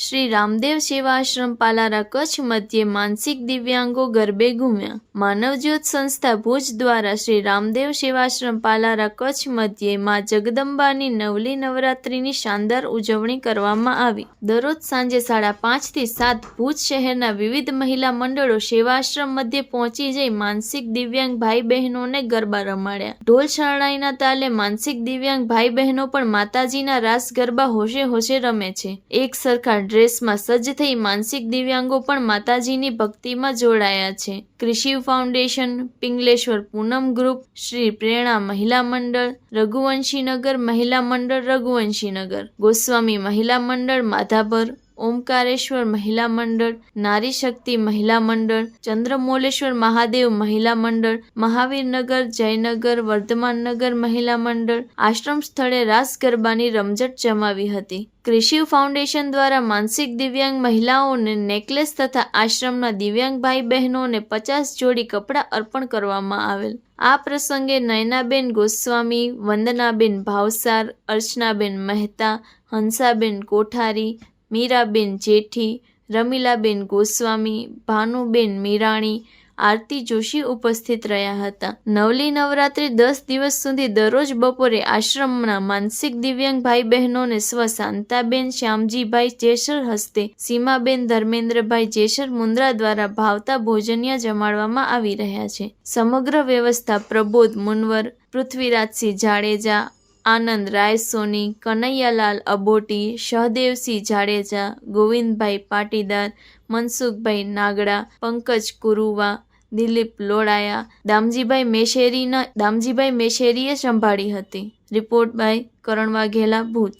શ્રી રામદેવ સેવાશ્રમ પાલારા કચ્છ મધ્યે માનસિક દિવ્યાંગો ગરબે ઘૂમ્યા। માનવજ્યોત સંસ્થા ભુજ દ્વારા શ્રી રામદેવ સેવાશ્રમ પાલારા કચ્છ મધ્યે માં જગદંબાની નવલી નવરાત્રિની શાનદાર ઉજવણી કરવામાં આવી। દરરોજ સાંજે 5:30 થી 7 ભુજ શહેરના વિવિધ મહિલા મંડળો સેવાશ્રમ મધ્યે પહોંચી જઈ માનસિક દિવ્યાંગ ભાઈ બહેનોને ગરબા રમાડ્યા। ઢોલ શરણાઈના તાલે માનસિક દિવ્યાંગ ભાઈ બહેનો પણ માતાજીના રાસ ગરબા હોશે હોશે રમે છે। એક સરખા ડ્રેસમાં સજ્જ થઈ માનસિક દિવ્યાંગો પણ માતાજીની ભક્તિમાં જોડાયા છે। કૃષિ ફાઉન્ડેશન, પિંગલેશ્વર પૂનમ ગ્રુપ, શ્રી પ્રેરણા મહિલા મંડળ રઘુવંશીનગર, મહિલા મંડળ રઘુવંશીનગર, ગોસ્વામી મહિલા મંડળ માધાપર, ઓમકારેશ્વર મહિલા મંડળ, નારી શક્તિ મહિલા મંડળ, ચંદ્રમૌલેશ્વર મહાદેવ મહિલા મંડળ, મહાવીરનગર, જયનગર, વર્ધમાનનગર મહિલા મંડળ આશ્રમ સ્થળે રાસ ગરબાની રમઝટ જમાવી હતી। કૃષિ ફાઉન્ડેશન દ્વારા માનસિક દિવ્યાંગ મહિલાઓને નેકલેસ તથા આશ્રમના દિવ્યાંગ ભાઈ બહેનોને 50 જોડી કપડાં અર્પણ કરવામાં આવેલ। આ પ્રસંગે નયનાબેન ગોસ્વામી, વંદનાબેન ભાવસાર, અર્ચનાબેન મહેતા, હંસાબેન કોઠારી, મીરાબેન જેઠી, રમીલાબેન ગોસ્વામી, ભાનુબેન મીરાણી, આરતી જોશી ઉપસ્થિત રહ્યા હતા। નવલી નવરાત્રિ 10 દિવસ સુધી દરરોજ બપોરે આશ્રમના માનસિક દિવ્યાંગ ભાઈ બહેનોને સ્વ શાંતાબેન શ્યામજીભાઈ જેસર હસ્તે સીમાબેન ધર્મેન્દ્રભાઈ જેસર મુન્દ્રા દ્વારા ભાવતા ભોજનિયા જમાડવામાં આવી રહ્યા છે। સમગ્ર વ્યવસ્થા પ્રબોધ મુનવર, પૃથ્વીરાજસિંહ જાડેજા, આનંદ રાયસોની, કનૈયાલાલ અબોટી, સહદેવસિંહ જાડેજા, ગોવિંદભાઈ પાટીદાર, મનસુખભાઈ નાગડા, પંકજ કુરુવા, દિલીપ લોડાયા, દામજીભાઈ મેશેરીએ સંભાળી હતી। Report by Karan Vaghela, Bhuj.